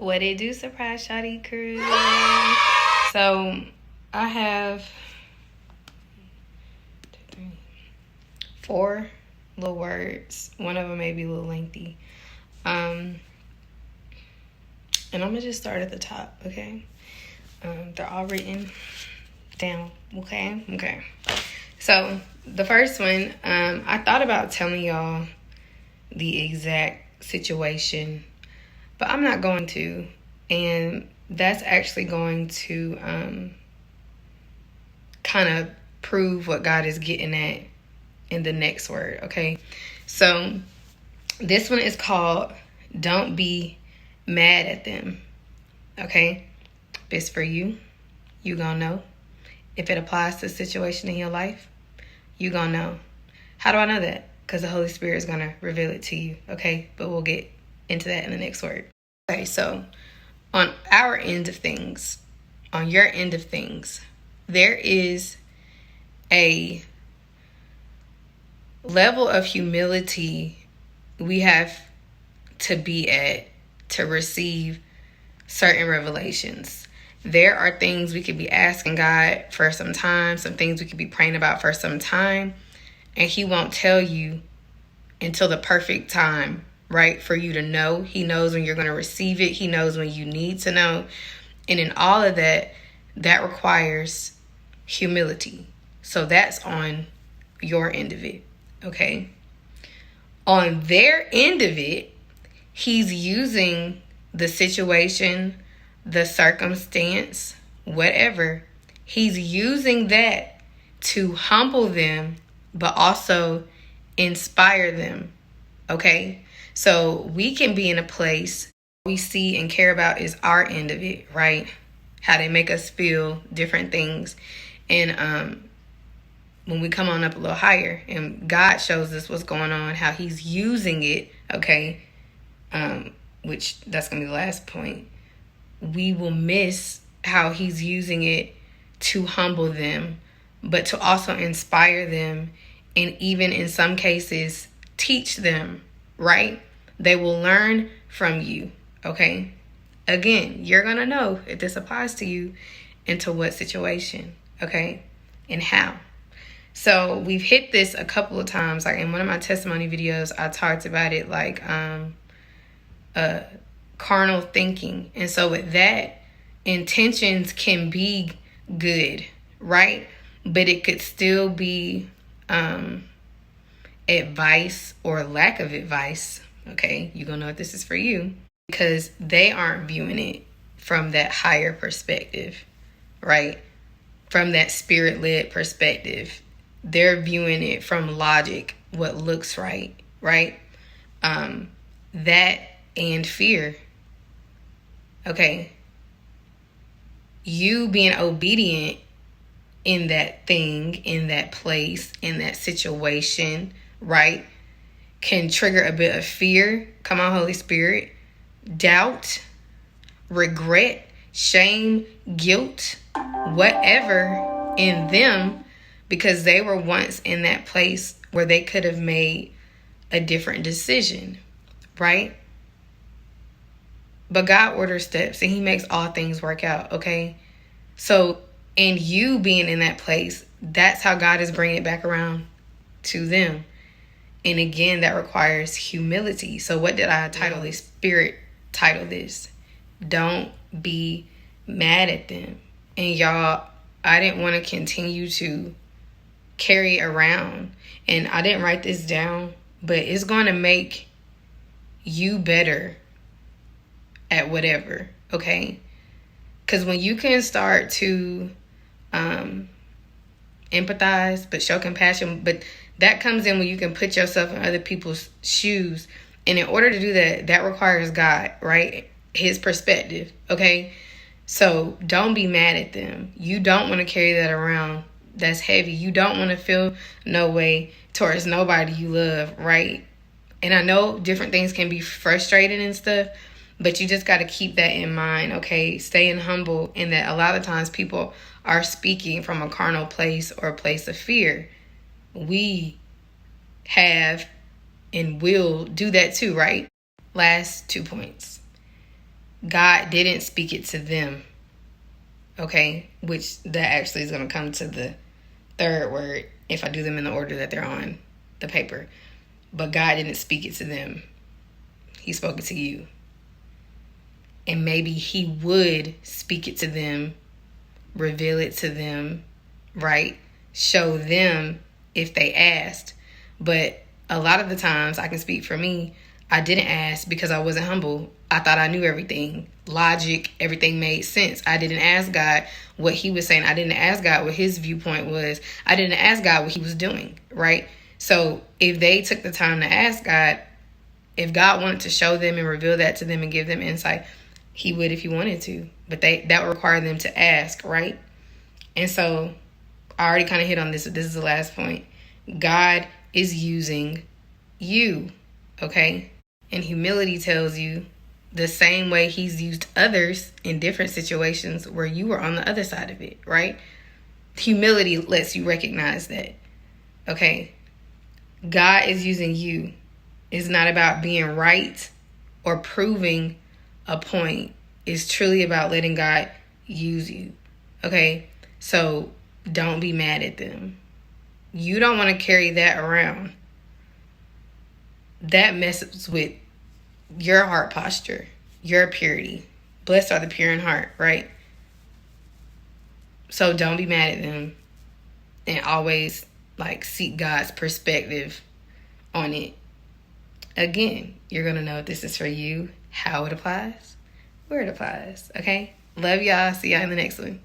What it do, surprise Shawty crew? So I have 4 little words. One of them may be a little lengthy. And I'm gonna just start at the top, okay? They're all written down, okay? So the first one, I thought about telling y'all the exact situation, but I'm not going to. And that's actually going to kind of prove what God is getting at in the next word, okay? So this one is called Don't Be Mad at Them, okay? If it's for you, you gonna know. If it applies to a situation in your life, you gonna know. How do I know that? Because the Holy Spirit is gonna reveal it to you, okay? But we'll get into that in the next word. Okay, so on our end of things, on your end of things, there is a level of humility we have to be at to receive certain revelations. There are things we could be asking God for some time, some things we could be praying about for some time, and He won't tell you until the perfect time, right, for you to know. He knows when you're going to receive it. He knows when you need to know. And in all of that, that requires humility. So that's on your end of it, okay? On their end of it, He's using the situation, the circumstance, whatever. He's using that to humble them, but also inspire them, okay? So we can be in a place we see and care about is our end of it, right? How they make us feel, different things. And when we come on up a little higher and God shows us what's going on, how He's using it, okay, which that's going to be the last point, we will miss how He's using it to humble them, but to also inspire them, and even in some cases, teach them, right? They will learn from you, okay? Again, you're going to know if this applies to you and to what situation, okay? And how. So we've hit this a couple of times. Like in one of my testimony videos, I talked about it like carnal thinking. And so with that, intentions can be good, right? But it could still be advice or lack of advice, okay? You're gonna know if this is for you, because they aren't viewing it from that higher perspective, right? From that spirit-led perspective. They're viewing it from logic, what looks right? That and fear, okay? You being obedient in that thing, in that place, in that situation, right, can trigger a bit of fear. Come on, Holy Spirit. Doubt, regret, shame, guilt, whatever in them, because they were once in that place where they could have made a different decision, right? But God orders steps and He makes all things work out, okay? So, and you being in that place, that's how God is bringing it back around to them. And again, that requires humility. So what did I title this? Spirit title this. Don't be mad at them. And y'all, I didn't want to continue to carry around. And I didn't write this down, but it's going to make you better at whatever, okay? Because when you can start to empathize, but show compassion, but that comes in when you can put yourself in other people's shoes. And in order to do that, that requires God, right? His perspective, okay? So don't be mad at them. You don't want to carry that around. That's heavy. You don't want to feel no way towards nobody you love, right? And I know different things can be frustrating and stuff, but you just got to keep that in mind, okay? Staying humble, in that a lot of times people are speaking from a carnal place or a place of fear. We have and will do that too, right? Last 2 points. God didn't speak it to them. Okay? Which that actually is going to come to the third word if I do them in the order that they're on the paper. But God didn't speak it to them. He spoke it to you. And maybe he would speak it to them, reveal it to them, right? Show them if they asked. But a lot of the times, I can speak for me, I didn't ask because I wasn't humble. I thought I knew everything. Logic, everything made sense. I didn't ask God what he was saying. I didn't ask God what his viewpoint was. I didn't ask God what he was doing, right? So if they took the time to ask God, if God wanted to show them and reveal that to them and give them insight, he would if he wanted to. But that would require them to ask, right? And so I already kind of hit on this, but this is the last point. God is using you, okay? And humility tells you the same way he's used others in different situations where you were on the other side of it, right? Humility lets you recognize that, okay? God is using you. It's not about being right or proving a point. It's truly about letting God use you, okay? So don't be mad at them. You don't want to carry that around. That messes with your heart posture, your purity. Blessed are the pure in heart, right? So don't be mad at them, and always seek God's perspective on it. Again, you're going to know if this is for you, how it applies, where it applies, okay? Love y'all. See y'all in the next one.